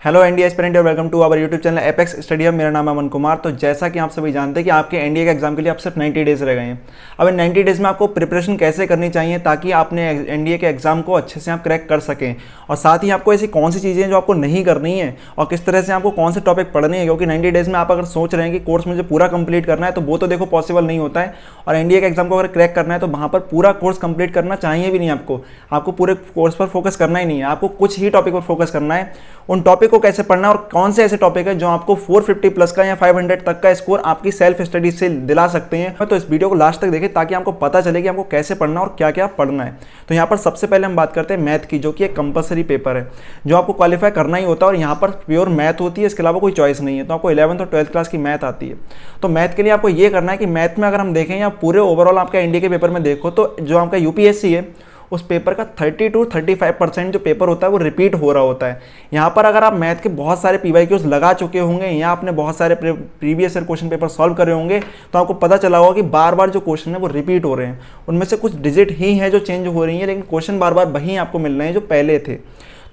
Hello NDA aspirant और welcome to our YouTube channel Apex study hub. मेरा नाम है अमन कुमार। तो जैसा कि आप सभी जानते हैं कि आपके एनडीए के एग्जाम के लिए अब सिर्फ 90 डेज रह गए हैं। अब इन 90 डेज में आपको प्रिपरेशन कैसे करनी चाहिए ताकि आपने एनडीए के एग्जाम को अच्छे से आप क्रैक कर सकें, और साथ ही आपको ऐसी कौन सी चीज़ें जो आपको नहीं करनी है और किस तरह से आपको कौन से टॉपिक पढ़ने हैं। क्योंकि 90 डेज में आप अगर सोच रहे हैं कि कोर्स मुझे पूरा कंप्लीट करना है तो वो तो देखो पॉसिबल नहीं होता है, और एनडीए के एग्जाम को अगर क्रैक करना है तो वहाँ पर पूरा कोर्स कंप्लीट करना चाहिए भी नहीं। आपको पूरे कोर्स पर फोकस करना ही नहीं है, आपको कुछ ही टॉपिक पर फोकस करना है। उन टॉपिक को कैसे पढ़ना है और कौन से ऐसे टॉपिक है जो आपको 450 प्लस का या 500 तक का स्कोर आपकी सेल्फ स्टडी से दिला सकते हैं। तो इस वीडियो को लास्ट तक देखें ताकि आपको पता चले कि आपको कैसे पढ़ना और क्या क्या पढ़ना है। तो यहाँ पर सबसे पहले हम बात करते हैं मैथ की, जो कि एक कंपलसरी पेपर है जो आपको क्वालिफाई करना ही होता है, और यहाँ पर प्योर मैथ होती है, इसके अलावा कोई चॉइस नहीं है। तो आपको 11th और 12th क्लास की मैथ आती है। तो मैथ के लिए आपको ये करना है कि मैथ में अगर हम देखें या पूरे ओवरऑल आपका इंडिया के पेपर में देखो तो जो आपका यूपीएससी है उस पेपर का 30 to 35% जो पेपर होता है वो रिपीट हो रहा होता है। यहाँ पर अगर आप मैथ के बहुत सारे पीवाईक्यूज लगा चुके होंगे या आपने बहुत सारे previous year question paper solve करे होंगे तो आपको पता चला होगा कि बार बार जो क्वेश्चन है वो रिपीट हो रहे हैं। उनमें से कुछ डिजिट ही हैं जो चेंज हो रही हैं, लेकिन क्वेश्चन बार बार वही आपको मिल रहे हैं जो पहले थे।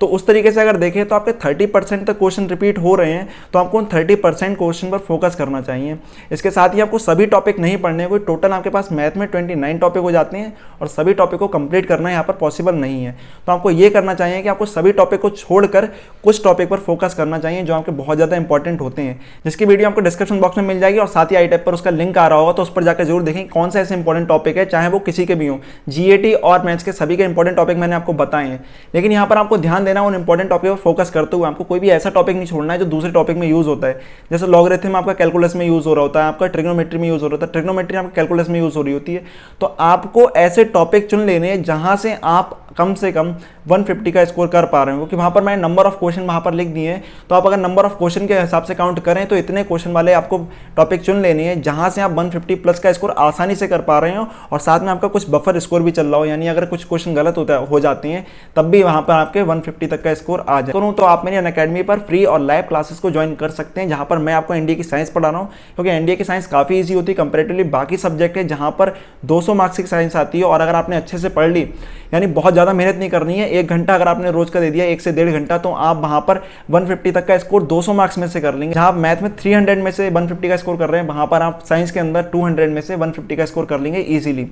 तो उस तरीके से अगर देखें तो आपके 30% तक क्वेश्चन रिपीट हो रहे हैं, तो आपको उन 30% क्वेश्चन पर फोकस करना चाहिए। इसके साथ ही आपको सभी टॉपिक नहीं पढ़ने हैं, कोई टोटल आपके पास मैथ में 29 टॉपिक हो जाते हैं और सभी टॉपिक को कंप्लीट करना यहाँ पर पॉसिबल नहीं है। तो आपको ये करना चाहिए कि आपको सभी टॉपिक को छोड़कर कुछ टॉपिक पर फोकस करना चाहिए जो आपके बहुत ज़्यादा इंपॉर्टेंट होते हैं, जिसकी वीडियो आपको डिस्क्रिप्शन बॉक्स में मिल जाएगी, और साथ ही आई टैब पर उसका लिंक आ रहा होगा, तो उस पर जाकर जरूर देखें कौन सा ऐसे इंपॉर्टेंट टॉपिक है, चाहे वो किसी के भी हो। जीएटी और मैथ्स के सभी के इंपॉर्टेंट टॉपिक मैंने आपको बताए हैं, लेकिन यहाँ पर आपको ध्यान देना उन इंपॉर्टेंट टॉपिक पर फोकस करते हुए आपको कोई भी ऐसा टॉपिक नहीं छोड़ना है जो दूसरे टॉपिक में यूज होता है। जैसे लॉगरिथम आपका कैलकुलस में यूज हो रहा होता है, आपका ट्रिग्नोमेट्री में यूज हो रहा होता है, ट्रिग्नोमेट्री आपका कैलकुलस में यूज हो रही होती है। तो आपको ऐसे टॉपिक चुन लेने हैं जहां से आप कम से कम 150 का स्कोर कर पा रहे हो, क्योंकि वहाँ पर मैंने नंबर ऑफ क्वेश्चन वहाँ पर लिख दिए हैं। तो आप अगर नंबर ऑफ क्वेश्चन के हिसाब से काउंट करें तो इतने क्वेश्चन वाले आपको टॉपिक चुन लेने हैं जहाँ से आप 150 प्लस का स्कोर आसानी से कर पा रहे हो, और साथ में आपका कुछ बफर स्कोर भी चल रहा हो, यानी अगर कुछ क्वेश्चन गलत हो जाते हैं तब भी वहाँ पर आपके 150 तक का स्कोर आ जाए। तो आप मेरी अनअकैडमी पर फ्री और लाइव क्लासेस को ज्वाइन कर सकते हैं, जहाँ पर मैं आपको एनडीए की साइंस पढ़ा रहा हूँ, क्योंकि एनडीए की साइंस काफ़ी ईजी होती है कंपेरेटिवली बाकी सब्जेक्ट है जहाँ पर 200 मार्क्स की साइंस आती है। और अगर आपने अच्छे से पढ़ ली, यानी बहुत ज़्यादा मेहनत नहीं करनी है, 1 घंटा अगर आपने रोज का दे दिया 1 से 1.5 घंटा, तो आप वहाँ पर 150 तक का स्कोर 200 मार्क्स में से कर लेंगे। जहाँ आप मैथ में 300 में से 150 का स्कोर कर रहे हैं, वहाँ पर आप साइंस के अंदर 200 में से 150 का स्कोर कर लेंगे ईजिली।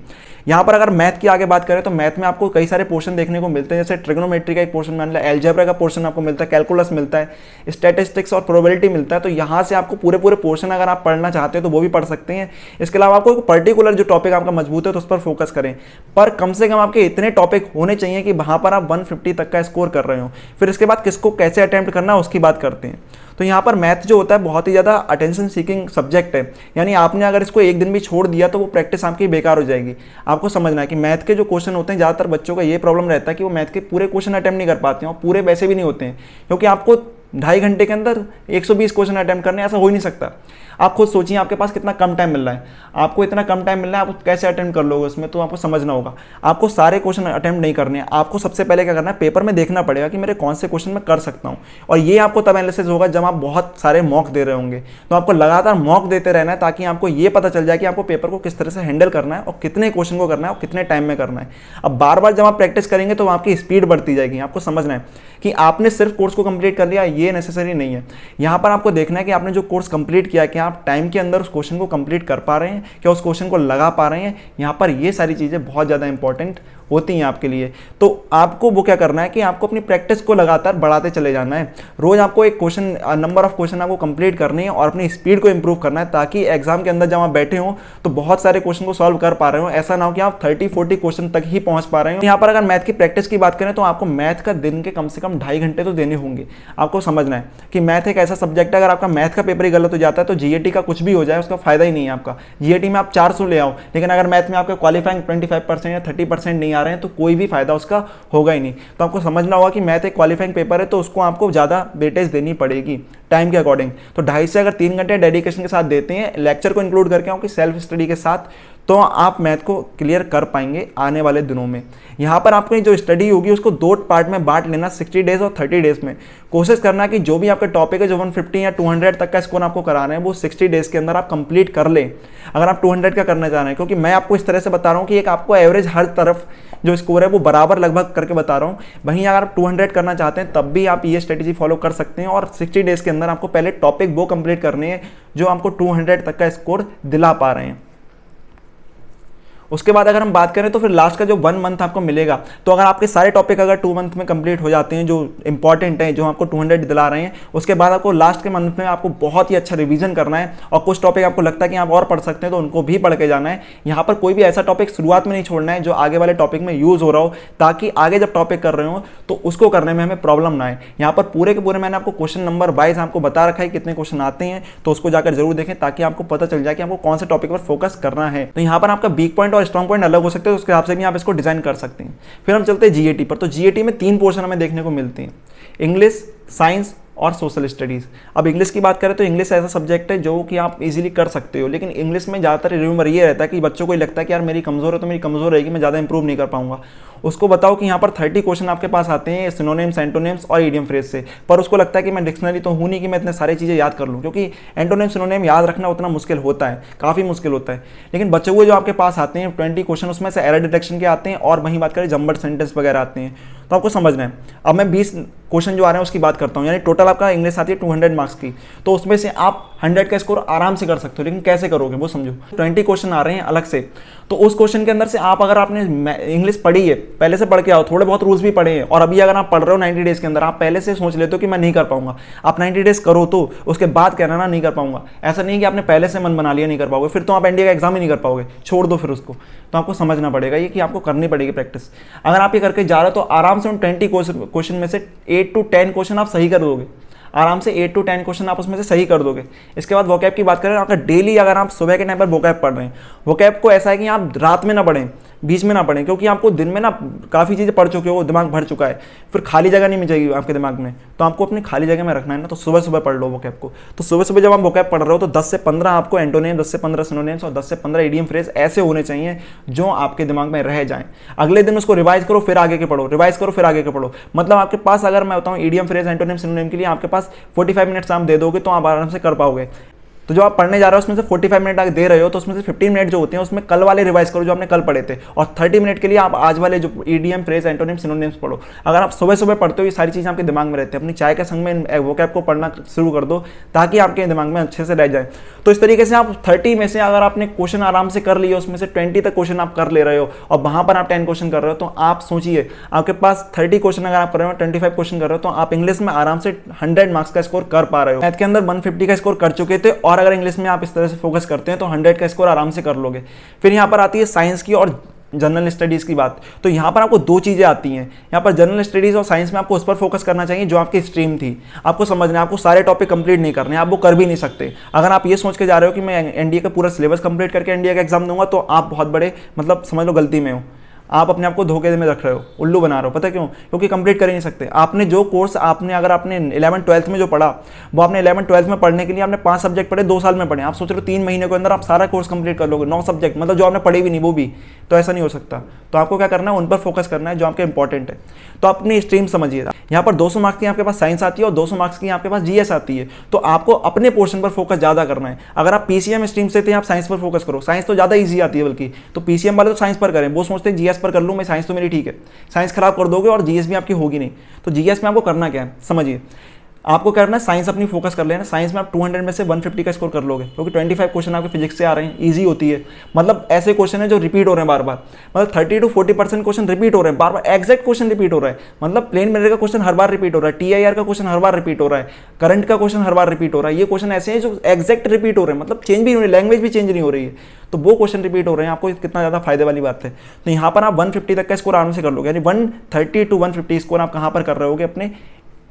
यहाँ पर अगर मैथ की आगे बात करें तो मैथ में आपको कई सारे पोर्शन देखने को मिलते हैं, जैसे ट्रिग्नोमेट्री का एक पोर्शन मिलता है, अलजेब्रा का पोर्शन आपको मिलता है, कैलकुलस मिलता है, स्टैटिस्टिक्स और प्रोबेबिलिटी मिलता है। तो यहाँ से आपको पूरे पोर्शन अगर आप पढ़ना चाहते हैं तो वो भी पढ़ सकते हैं। इसके अलावा आपको पर्टिकुलर जो टॉपिक आपका मजबूत है तो उस पर फोकस करें, पर कम से कम आपके इतने टॉपिक होने चाहिए कि वहाँ पर आप 150 तक का स्कोर कर रहे हो। फिर इसके बाद किसको कैसे अटेम्प्ट करना है उसकी बात करते हैं। तो यहाँ पर मैथ जो होता है बहुत ही ज़्यादा अटेंशन सीकिंग सब्जेक्ट है, यानी आपने अगर इसको एक दिन भी छोड़ दिया तो वो प्रैक्टिस आपकी बेकार हो जाएगी। आपको समझना है कि मैथ के जो क्वेश्चन होते हैं, ज़्यादातर बच्चों का ये प्रॉब्लम रहता है कि वो मैथ के पूरे क्वेश्चन अटेम्प्ट नहीं कर पाते हैं, और पूरे वैसे भी नहीं होते हैं, क्योंकि आपको 2.5 घंटे के अंदर 120 क्वेश्चन अटेम्प्ट करने, ऐसा हो ही नहीं सकता। आप खुद सोचिए आपके पास कितना कम टाइम मिल रहा है, आपको इतना कम टाइम मिल रहा है, आप कैसे अटेम्प्ट कर लोगे उसमें। तो आपको समझना होगा आपको सारे क्वेश्चन अटेम्प्ट नहीं करने हैं। आपको सबसे पहले क्या करना है, पेपर में देखना पड़ेगा कि मेरे कौन से क्वेश्चन मैं कर सकता हूँ, और ये आपको तब एनालिसिस होगा जब आप बहुत सारे मॉक दे रहे होंगे। तो आपको लगातार मॉक देते रहना है ताकि आपको ये पता चल जाए कि आपको पेपर को किस तरह से हैंडल करना है और कितने क्वेश्चन को करना है और कितने टाइम में करना है। अब बार बार जब आप प्रैक्टिस करेंगे तो आपकी स्पीड बढ़ती जाएगी। आपको समझना है कि आपने सिर्फ कोर्स को कंप्लीट कर लिया ये नेसेसरी नहीं है। यहाँ पर आपको देखना है कि आपने जो कोर्स कंप्लीट किया कि आप टाइम के अंदर उस क्वेश्चन को कंप्लीट कर पा रहे हैं, क्या उस क्वेश्चन को लगा पा रहे हैं। यहाँ पर ये सारी चीज़ें बहुत ज़्यादा इंपॉर्टेंट होती हैं आपके लिए। तो आपको वो क्या करना है कि आपको अपनी प्रैक्टिस को लगातार बढ़ाते चले जाना है। रोज आपको एक क्वेश्चन, नंबर ऑफ क्वेश्चन आपको कंप्लीट करनी है और अपनी स्पीड को इंप्रूव करना है, ताकि एग्जाम के अंदर जब आप बैठे हो तो बहुत सारे क्वेश्चन को सॉल्व कर पा रहे हो। ऐसा ना हो कि आप 30-40 क्वेश्चन तक ही पहुंच पा रहे हो। यहाँ पर अगर मैथ की प्रैक्टिस की बात करें तो आपको मैथ का दिन के कम से कम 2.5 घंटे तो देने होंगे। आपको समझना है कि मैथ एक ऐसा सब्जेक्ट है, अगर आपका मैथ का पेपर ही गलत हो जाता है तो जीएटी का कुछ भी हो जाए उसका फायदा ही नहीं है आपका। जीएटी में आप 400 ले आओ, लेकिन अगर मैथ में आपके क्वालिफाइंग 25% या 30% नहीं आ रहे हैं तो कोई भी फायदा उसका होगा ही नहीं। तो आपको समझना होगा कि मैथ एक क्वालिफाइंग पेपर है, तो उसको आपको ज़्यादा वेटेज देनी पड़ेगी टाइम के अकॉर्डिंग। तो 2.5 से अगर 3 घंटे डेडिकेशन के साथ देते हैं, लेक्चर को इंक्लूड करके आपकी सेल्फ स्टडी के साथ, तो आप मैथ को क्लियर कर पाएंगे आने वाले दिनों में। यहाँ पर आपकी जो स्टडी होगी उसको 2 पार्ट में बांट लेना, 60 डेज और 30 डेज में। कोशिश करना कि जो भी आपके टॉपिक है, जो 150 या 200 तक का स्कोर आपको कराना है, वो 60 डेज के अंदर आप कंप्लीट कर लें, अगर आप 200 का करना चाह रहे हैं। क्योंकि मैं आपको इस तरह से बता रहा हूँ कि एक आपको एवरेज हर तरफ जो स्कोर है वो बराबर लगभग करके बता रहा हूँ। वहीं अगर आप 200 करना चाहते हैं तब भी आप ये स्ट्रेटेजी फॉलो कर सकते हैं, और 60 डेज के अंदर आपको पहले टॉपिक वो कंप्लीट करने हैं जो आपको 200 तक का स्कोर दिला पा रहे हैं। उसके बाद अगर हम बात करें तो फिर लास्ट का जो 1 मंथ आपको मिलेगा, तो अगर आपके सारे टॉपिक अगर 2 मंथ में कंप्लीट हो जाते हैं जो इंपॉर्टेंट हैं, जो आपको 200 दिला रहे हैं, उसके बाद आपको लास्ट के मंथ में आपको बहुत ही अच्छा रिवीजन करना है, और कुछ टॉपिक आपको लगता है कि आप और पढ़ सकते हैं तो उनको भी पढ़ के जाना है। यहाँ पर कोई भी ऐसा टॉपिक शुरुआत में नहीं छोड़ना है जो आगे वाले टॉपिक में यूज़ हो रहा हो, ताकि आगे जब टॉपिक कर रहे हो तो उसको करने में हमें प्रॉब्लम ना आए। यहाँ पर पूरे के पूरे मैंने आपको क्वेश्चन नंबर वाइज आपको बता रखा है कितने क्वेश्चन आते हैं, तो उसको जाकर जरूर देखें ताकि आपको पता चल जाए कि आपको कौन से टॉपिक पर फोकस करना है। तो यहाँ पर आपका वीक पॉइंट और स्ट्रॉन्ग पॉइंट अलग हो सकते हैं, तो उसके हिसाब से भी आप इसको डिजाइन कर सकते हैं। फिर हम चलते हैं जीएटी पर। तो जीएटी में 3 पोर्शन हमें देखने को मिलते हैं, इंग्लिश, साइंस और सोशल स्टडीज़। अब इंग्लिश की बात करें तो इंग्लिश ऐसा सब्जेक्ट है जो कि आप इजीली कर सकते हो, लेकिन इंग्लिश में ज़्यादातर रिव्यूअर ये रहता है कि बच्चों को लगता है कि यार मेरी कमज़ोर है तो मेरी कमज़ोर रहेगी, मैं ज़्यादा इंप्रूव नहीं कर पाऊंगा। उसको बताओ कि यहाँ पर 30 क्वेश्चन आपके पास आते हैं सिनोनिम्स, एंटोनिम्स और इडियम फ्रेज से, पर उसको लगता है कि मैं डिक्शनरी तो हूँ नहीं कि मैं इतने सारी चीज़ें याद कर लूँ, क्योंकि एंटोनिम सिनोनिम याद रखना उतना मुश्किल होता है, काफ़ी मुश्किल होता है। लेकिन बच्चों को जो आपके पास आते हैं 20 क्वेश्चन, उसमें से एरर डिटेक्शन के आते हैं, और वहीं बात करें जम्बर्ड सेंटेंस वगैरह आते हैं, तो आपको समझना है। अब मैं 20 क्वेश्चन जो आ रहे हैं उसकी बात करता हूँ, यानी टोटल आपका इंग्लिश आती है 200 मार्क्स की, तो उसमें से आप 100 का स्कोर आराम से कर सकते हो। लेकिन कैसे करोगे वो समझो। 20 क्वेश्चन आ रहे हैं अलग से, तो उस क्वेश्चन के अंदर से आप, अगर आपने इंग्लिश पढ़ी है, पहले से पढ़ के आओ, थोड़े बहुत रूल्स भी पढ़े हैं, और अभी अगर आप पढ़ रहे हो 90 डेज के अंदर, आप पहले से सोच लेते हो कि मैं नहीं कर पाऊंगा, आप 90 डेज करो, तो उसके बाद कहना ना नहीं कर पाऊंगा। ऐसा नहीं कि आपने पहले से मन बना लिया नहीं कर पाओगे, फिर तो आप एनडीए का एग्जाम ही नहीं कर पाओगे, छोड़ दो फिर उसको। तो आपको समझना पड़ेगा ये कि आपको करनी पड़ेगी प्रैक्टिस। अगर आप ये करके जा रहे हो तो आराम से उन 20 क्वेश्चन में से 8 to 10 क्वेश्चन आप सही कर दोगे, आराम से 8 to 10 क्वेश्चन आप उसमें से सही कर दोगे। इसके बाद वोकैब की बात करें, आपका डेली अगर आप सुबह के टाइम पर वोकैब पढ़ रहे हैं, वोकैब को ऐसा है कि आप रात में ना पढ़ें, बीच में ना पढ़ें, क्योंकि आपको दिन में ना काफ़ी चीज़ें पढ़ चुके हो, दिमाग भर चुका है, फिर खाली जगह नहीं मिलेगी आपके दिमाग में, तो आपको अपनी खाली जगह में रखना है ना, तो सुबह सुबह पढ़ लो वोकैब को। तो सुबह सुबह जब आप वोकैब पढ़ रहे हो तो 10 से 15 आपको एंटोनिम, 10 से 15 सिनोनिम्स और 10 से 15 इडियम फ्रेज ऐसे होने चाहिए जो आपके दिमाग में रह जाएं। अगले दिन उसको रिवाइज करो, फिर आगे के पढ़ो, रिवाइज करो, फिर आगे के पढ़ो। मतलब आपके पास, अगर मैं बताऊँ इडियम फ्रेज, एंटोनिम, सिनोनिम के लिए आपके पास 45 मिनट्स आप दे दोगे तो आप आराम से कर पाओगे। तो जो आप पढ़ने जा रहे हो उसमें से 45 मिनट आगे दे रहे हो, तो उसमें से 15 मिनट जो होते हैं उसमें कल वाले रिवाइज करो जो आपने कल पढ़े थे, और 30 मिनट के लिए आप आज वाले जो ईडीएम, फ्रेज, एंटोनिम, सिनोनिम्स पढ़ो। अगर आप सुबह सुबह पढ़ते हो ये सारी चीज़ें आपके दिमाग में रहती है, अपनी चाय के संग में वोकैब को पढ़ना शुरू कर दो ताकि आपके दिमाग में अच्छे से रह जाए। तो इस तरीके से आप 30 में से अगर आपने क्वेश्चन आराम से कर लिए, उसमें से 20 तक क्वेश्चन आप कर ले रहे हो और वहाँ पर आप 10 क्वेश्चन कर रहे हो, तो आप सोचिए आपके पास 30 क्वेश्चन अगर आप कर रहे हो, 25 क्वेश्चन कर रहे हो, तो आप इंग्लिश में आराम से 100 मार्क्स का स्कोर कर पा रहे हो। मैथ के अंदर 150 का स्कोर कर चुके थे, और अगर इंग्लिश में आप इस तरह से फोकस करते हैं तो 100 का स्कोर आराम से कर लोगे। फिर यहाँ पर आती है साइंस की और जनरल स्टडीज़ की बात। तो यहाँ पर आपको 2 चीज़ें आती हैं। यहाँ पर जनरल स्टडीज़ और साइंस में आपको उस पर फोकस करना चाहिए जो आपकी स्ट्रीम थी। आपको समझना है, आपको सारे टॉपिक कंप्लीट नहीं करने, आप वो कर भी नहीं सकते। अगर आप ये सोच के जा रहे हो कि मैं एनडीए का पूरा सिलेबस कंप्लीट करके एनडीए का एग्जाम दूंगा, तो आप बहुत बड़े, मतलब समझ लो गलती में हो। आप अपने आप को धोखे में रख रहे हो, उल्लू बना रहे हो। पता क्यों? क्योंकि कंप्लीट कर ही नहीं सकते। आपने जो कोर्स आपने, अगर आपने 11th-12th में जो पढ़ा, वो आपने 11th-12th में पढ़ने के लिए आपने 5 सब्जेक्ट पढ़े, 2 साल में पढ़े। आप सोच रहे हो 3 महीने के अंदर आप सारा कोर्स कंप्लीट कर लोगे, 9 सब्जेक्ट, मतलब जो आपने पढ़े भी नहीं वो भी, तो ऐसा नहीं हो सकता। तो आपको क्या करना है, उन पर फोकस करना है जो आपके इंपॉर्टेंट है। तो अपनी स्ट्रीम समझिए। यहाँ पर 200 मार्क्स की आपके पास साइंस आती है और 200 मार्क्स की आपके पास जीएस आती है। तो आपको अपने पोर्शन पर फोकस ज़्यादा करना है। अगर आप पीसीएम स्ट्रीम से थे, आप साइंस पर फोकस करो, साइंस तो ज़्यादा ईजी आती है बल्कि। तो पीसीएम वाले तो साइंस पर करें, वो सोचते हैं जीएस पर कर लूँ मैं, साइंस तो मेरी ठीक है। साइंस खराब कर दोगे और जीएस भी आपकी होगी नहीं। तो जीएस में आपको करना क्या है समझिए। आपको करना है साइंस अपनी फोकस कर लेना। साइंस में आप 200 में से 150 का स्कोर कर लोगे, क्योंकि 25 क्वेश्चन आपके फिजिक्स से आ रहे हैं, इजी होती है। मतलब ऐसे क्वेश्चन है जो रिपीट हो रहे हैं बार बार, मतलब 30 to 40% क्वेश्चन रिपीट हो रहे हैं बार बार, एग्जैक्ट क्वेश्चन रिपीट हो रहा है। मतलब प्लेन मिरर का क्वेश्चन हर बार रिपीट हो रहा है, टीआईआर का क्वेश्चन हर बार रिपीट हो रहा है, करंट का क्वेश्चन हर बार रिपीट हो रहा है। ये क्वेश्चन ऐसे हैं जो एग्जैक्ट रिपीट हो रहे हैं, मतलब चेंज भी नहीं हो रही, लैंग्वेज भी चेंज नहीं हो रही है, तो वो क्वेश्चन रिपीट हो रहे हैं। आपको कितना ज़्यादा फायदे वाली बात है। तो यहाँ पर आप 150 तक का स्कोर आराम से कर लोगे, यानी 130 to 150 स्कोर आप कहाँ पर कर रहे होगे, अपने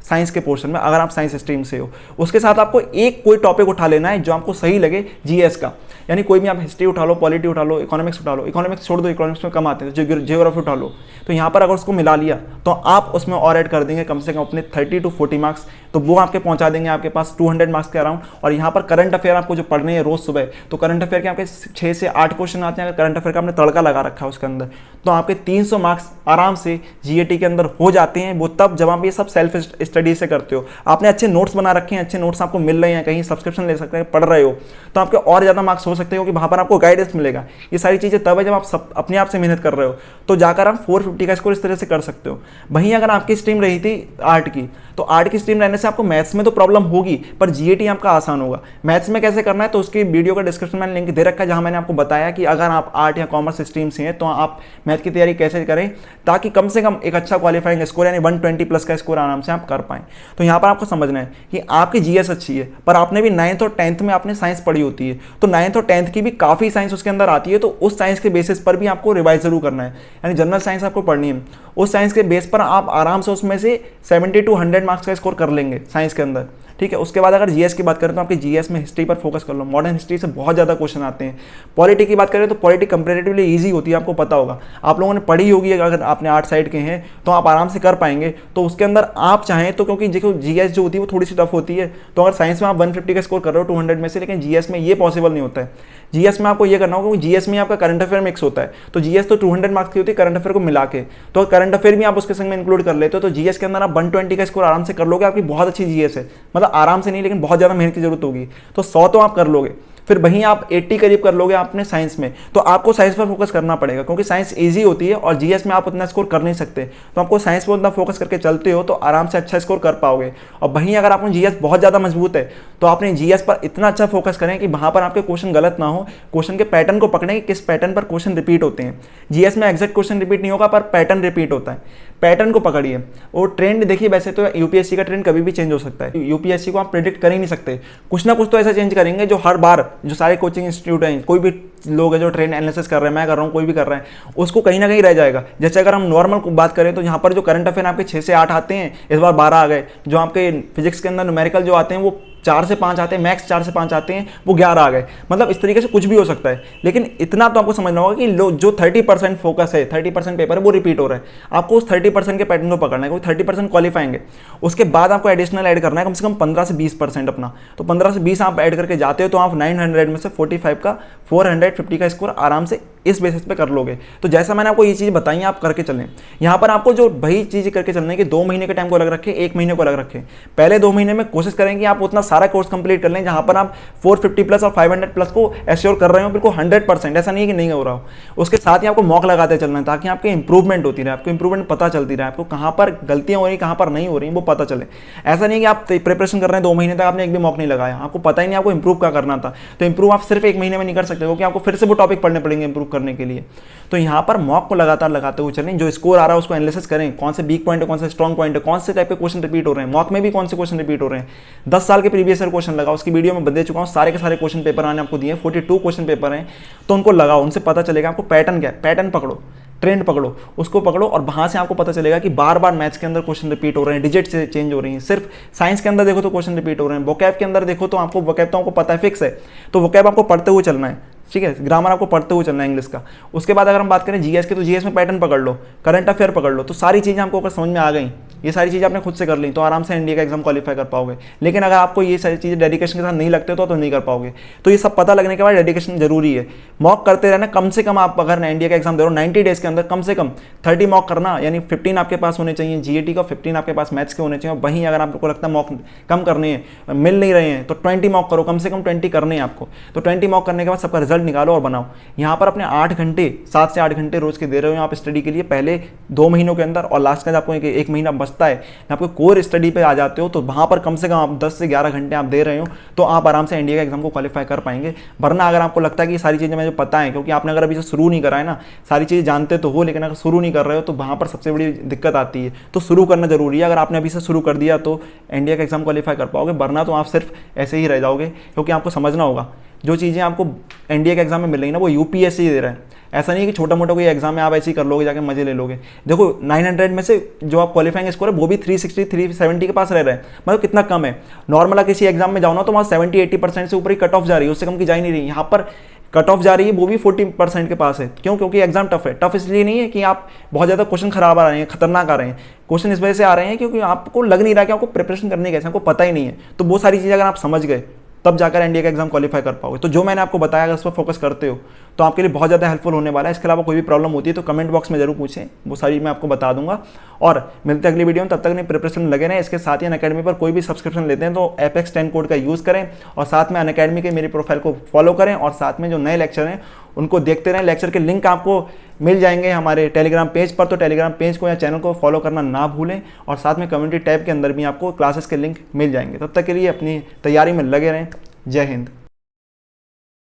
साइंस के पोर्शन में, अगर आप साइंस स्ट्रीम से हो। उसके साथ आपको एक कोई टॉपिक उठा लेना है जो आपको सही लगे जीएस का, यानी कोई भी आप हिस्ट्री उठा लो, पॉलिटी उठा लो, इकोनॉमिक्स उठा लो, इकोनॉमिक्स छोड़ दो, इकोनॉमिक्स में कम आते हैं, जियोग्राफी उठा लो। तो यहाँ पर अगर उसको मिला लिया तो आप उसमें और ऐड कर देंगे कम से कम अपने 30 to 40 मार्क्स, तो वो आपके पहुँचा देंगे आपके पास 200 मार्क्स के अराउंड। और यहाँ पर करंट अफेयर आपको जो पढ़ने हैं रोज़ सुबह, तो करंट अफेयर के आपके 6 से 8 क्वेश्चन आते हैं। अगर करंट अफेयर का आपने तड़का लगा रखा है उसके अंदर, तो आपके 300 मार्क्स आराम से जीएटी के अंदर हो जाते हैं। वो तब जब आप ये सब सेल्फ स्टडी से करते हो, आपने अच्छे नोट्स बना रखे हैं, अच्छे नोट्स आपको मिल रहे हैं, कहीं सब्सक्रिप्शन ले सकते हैं, पढ़ रहे हो, तो आपके और ज़्यादा मार्क्स हो सकते हो कि वहाँ पर आपको गाइडेंस मिलेगा। ये सारी चीज़ें तब है जब आप सब अपने आप से मेहनत कर रहे हो, तो जाकर आप 450 का स्कोर इस तरह से कर सकते हो। वहीं अगर आपकी स्ट्रीम रही थी आर्ट की, तो आर्ट की स्ट्रीम रहने से आपको मैथ्स में तो प्रॉब्लम होगी, पर जीएटी आपका आसान होगा। मैथ्स में कैसे करना है तो उसकी वीडियो का डिस्क्रिप्शन में लिंक दे रखा है, जहां मैंने आपको बताया कि अगर आप आर्ट या कॉमर्स स्ट्रीम से हैं तो आप मैथ की तैयारी कैसे करें ताकि कम से कम एक अच्छा क्वालिफाइंग स्कोर यानी 120 प्लस का स्कोर आराम से आप कर पाएं। तो यहाँ पर आपको समझना है कि आपकी जीएस अच्छी है, पर आपने भी 9th और 10th में आपने साइंस पढ़ी होती है, तो 9th और 10th की भी काफ़ी साइंस उसके अंदर आती है, तो उस साइंस के बेसिस पर भी आपको रिवाइज जरूर करना है। यानी जनरल साइंस आपको पढ़नी है, उस साइंस के बेस पर आप आराम से उसमें से 70 to 100 मार्क्स का स्कोर कर लेंगे साइंस के अंदर, ठीक है। उसके बाद अगर जीएस की बात करें तो आपके जीएस में हिस्ट्री पर फोकस कर लो, मॉडर्न हिस्ट्री से बहुत ज़्यादा क्वेश्चन आते हैं। पॉलिटी की बात करें तो पॉलिटी कंपैरेटिवली इजी होती है, आपको पता होगा, आप लोगों ने पढ़ी होगी, अगर आपने आर्ट साइड के हैं तो आप आराम से कर पाएंगे। तो उसके अंदर आप चाहें तो, क्योंकि देखो जीएस जो होती है वो थोड़ी सी टफ होती है, तो अगर साइंस में आप 150 का स्कोर कर रहे हो 200 में से, लेकिन जीएस में ये पॉसिबल नहीं होता है। जीएस में आपको ये करना होगा क्योंकि जीएस में आपका करंट अफेयर मिक्स होता है, तो जीएस तो 200 मार्क्स की होती है करंट अफेयर को मिला के, तो करंट अफेयर भी आप उसके संग में इंक्लूड कर लेते हो, तो जीएस के अंदर आप 120 का स्कोर आराम से कर लोगे। आपकी बहुत अच्छी जीएस है, मतलब आराम से नहीं लेकिन बहुत ज़्यादा मेहनत की जरूरत होगी, तो 100 तो आप कर लोगे। फिर वहीं आप 80 करीब कर लोगे आपने साइंस में, तो आपको साइंस पर फोकस करना पड़ेगा क्योंकि साइंस इजी होती है और जीएस में आप उतना स्कोर कर नहीं सकते, तो आपको साइंस पर उतना फोकस करके चलते हो तो आराम से अच्छा स्कोर कर पाओगे। और वहीं अगर आपको जीएस बहुत ज़्यादा मजबूत है तो आपने जीएस पर इतना अच्छा फोकस करें कि वहाँ पर आपके क्वेश्चन गलत ना हो, क्वेश्चन के पैटर्न को पकड़ें कि किस पैटर्न पर क्वेश्चन रिपीट होते हैं। जीएस में एग्जैक्ट क्वेश्चन रिपीट नहीं होगा पर पैटर्न रिपीट होता है, पैटर्न को पकड़िए। और ट्रेंड देखिए, वैसे तो यूपीएससी का ट्रेंड कभी भी चेंज हो सकता है, यूपीएससी को आप प्रेडिक्ट कर ही नहीं सकते, कुछ ना कुछ तो ऐसा चेंज करेंगे जो हर बार जो सारे कोचिंग इंस्टीट्यूट हैं, कोई भी लोग हैं जो ट्रेंड एनालिसिस कर रहे हैं, मैं कर रहा हूँ, कोई भी कर रहा है, उसको कहीं ना कहीं रह जाएगा। जैसे अगर हम नॉर्मल बात करें तो यहाँ पर जो करंट अफेयर आपके 6 से 8 आते हैं, इस बार 12 आ गए। जो आपके फिजिक्स के अंदर न्यूमेरिकल जो आते हैं वो 4 से 5 आते हैं, मैक्स 4 से 5 आते हैं, वो 11 आ गए। मतलब इस तरीके से कुछ भी हो सकता है, लेकिन इतना तो आपको समझना होगा कि जो 30% फोकस है, 30% पेपर है वो रिपीट हो रहा है, आपको उस 30% के पैटर्न को पकड़ना है, क्योंकि 30% क्वालिफाइंग है। उसके बाद आपको एडिशनल ऐड करना है कम से कम 15 से 20% अपना, तो 15 से 20 आप ऐड करके जाते हो तो आप 900 में से 45 का 450 का स्कोर आराम से इस बेसिस पे कर लोगे। तो जैसा मैंने आपको ये चीज़ बताई आप करके चलें। यहाँ पर आपको जो वही चीज़ करके चलने की 2 महीने के टाइम को अलग रखें, 1 महीने को अलग रखें। पहले 2 महीने में कोशिश करें कि आप उतना सारा कोर्स कंप्लीट कर लें जहाँ पर आप 450 प्लस और 500 प्लस को एश्योर कर रहे हो बिल्कुल 100%, ऐसा नहीं है कि नहीं हो रहा हो। उसके साथ ही आपको मॉक लगाते चलना है ताकि आपकी इंप्रूवमेंट होती रहे, आपको इंप्रूवमेंट पता चलती रहे, आपको कहाँ पर गलतियाँ हो रही कहाँ पर नहीं हो रही वो पता चले। ऐसा नहीं कि आप प्रिपरेशन कर रहे हैं 2 महीने तक आपने एक भी मॉक नहीं लगाया, आपको पता ही नहीं आपको इंप्रूव क्या करना था, तो इंप्रूव आप सिर्फ 1 महीने में नहीं कर सकते, क्योंकि आपको फिर से वो टॉपिक पढ़ने पड़ेंगे इंप्रूव करने के लिए। तो यहाँ पर मॉक को लगातार लगाते हुए चलें, जो स्कोर आ रहा है उसको एनालिसिस करें, कौन से वीक पॉइंट है, कौन से स्ट्रॉन्ग पॉइंट है, कौन से टाइप के क्वेश्चन रिपीट हो रहे हैं, मॉक में भी कौन से क्वेश्चन रिपीट हो रहे हैं। 10 साल के प्रीवियस ईयर क्वेश्चन लगाओ, उसकी वीडियो में बता चुका हूँ, सारे के सारे क्वेश्चन पेपर मैंने आपको दिए, 42 क्वेश्चन पेपर हैं, तो उनको लगाओ, उनसे पता चलेगा आपको पैटर्न क्या है। पैटर्न पकड़ो, ट्रेंड पकड़ो, उसको पकड़ो, और वहाँ से आपको पता चलेगा कि बार बार मैथ्स के अंदर क्वेश्चन रिपीट हो रहे हैं, डिजिट से चेंज हो रही हैं। सिर्फ साइंस के अंदर देखो तो क्वेश्चन रिपीट हो रहे हैं, वोकैब के अंदर देखो तो आपको वोकैब तो आपको पता है फिक्स है, तो वोकैब आपको पढ़ते हुए चलना है, ठीक है। ग्रामर आपको पढ़ते हुए चलना है इंग्लिश का। उसके बाद अगर हम बात करें जीएस के, तो जीएस में पैटर्न पकड़ लो, करंट अफेयर पकड़ लो, तो सारी चीज़ें आपको अगर समझ में आ गई, ये सारी चीज़ें आपने खुद से कर ली, तो आराम से एनडीए का एग्जाम क्वालिफाई कर पाओगे। लेकिन अगर आपको ये सारी चीज़ें डेडिकेशन के साथ नहीं लगते तो नहीं कर पाओगे। तो ये सब पता लगने के बाद डेडिकेशन जरूरी है। मॉक करते रहना, कम से कम आप अगर एनडीए का एग्जाम दे रहे हो 90 डेज के अंदर कम से कम 30 मॉक करना, यानी 15 आपके पास होने चाहिए जीएटी का, 15 आपके पास मैथ्स के होने चाहिए। वहीं अगर आपको लगता है मॉक कम करने हैं, मिल नहीं रहे हैं, तो 20 मॉक करो, कम से कम 20 करने हैं आपको। तो 20 मॉक करने के बाद सबका रिजल्ट निकालो और बनाओ। यहाँ पर अपने 8 घंटे, 7 से 8 घंटे रोज के दे रहे हो आप स्टडी के लिए पहले 2 महीनों के अंदर, और लास्ट का आपको 1 महीना बचता है, आपको कोर स्टडी पे आ जाते हो, तो वहाँ पर कम से कम आप 10 से 11 घंटे आप दे रहे हो, तो आप आराम से एनडीए का एग्जाम को क्वालिफाई कर पाएंगे। वरना अगर आपको लगता है कि ये सारी चीज़ें मुझे पता है, क्योंकि आपने अगर अभी से शुरू नहीं करा है ना, सारी चीज़ें जानते तो हो, लेकिन अगर शुरू नहीं कर रहे हो तो वहाँ पर सबसे बड़ी दिक्कत आती है। तो शुरू करना जरूरी है, अगर आपने अभी से शुरू कर दिया तो एनडीए का एग्जाम क्वालिफाई कर पाओगे, वरना तो आप सिर्फ ऐसे ही रह जाओगे। क्योंकि आपको समझना होगा जो चीज़ें आपको एनडीए के एग्जाम में मिल रही है ना, वो यूपीएससी दे रहा है। ऐसा नहीं है कि छोटा मोटा कोई एग्जाम है आप ऐसे ही कर लोगे, जाके मजे ले लोगे। देखो 900 में से जो आप क्वालिफाइंग स्कोर है वो भी 360 370 के पास रह रहा है, मतलब कितना कम है। नॉर्मल किसी एग्जाम में जाओ ना तो वहाँ 70-80% से ऊपर ही कट ऑफ जा रही है, उससे कम की जा ही नहीं रही। यहाँ पर कट ऑफ जा रही है वो भी 40% के पास है। क्यों? क्योंकि एग्जाम टफ है। टफ इसलिए नहीं है कि आप बहुत ज़्यादा क्वेश्चन खराब आ रहे हैं, खतरनाक आ रहे हैं, क्वेश्चन इस वजह से आ रहे हैं क्योंकि आपको लग नहीं रहा कि आपको प्रिपरेशन करनी कैसे, आपको पता ही नहीं है। तो वो सारी चीज़ें अगर आप समझ गए तब जाकर एनडीए का एग्जाम क्वालिफाई कर पाओगे। तो जो मैंने आपको बताया अगर उस पर फोकस करते हो तो आपके लिए बहुत ज़्यादा हेल्पफुल होने वाला है। इसके अलावा कोई भी प्रॉब्लम होती है तो कमेंट बॉक्स में जरूर पूछें, वो सारी मैं आपको बता दूंगा। और मिलते हैं अगली वीडियो में, तब तक नहीं प्रिपरेशन लगे रहें। इसके साथ ही अनअकैडमी पर कोई भी सब्सक्रिप्शन लेते हैं तो Apex 10 कोड का यूज़ करें और साथ में अनअकैडमी के मेरी प्रोफाइल को फॉलो करें और साथ में जो नए लेक्चर हैं उनको देखते रहें। लेक्चर के लिंक आपको मिल जाएंगे हमारे टेलीग्राम पेज पर, तो टेलीग्राम पेज को या चैनल को फॉलो करना ना भूलें। और साथ में कम्युनिटी टैब के अंदर भी आपको क्लासेस के लिंक मिल जाएंगे। तब तक के लिए अपनी तैयारी में लगे रहें। जय हिंद।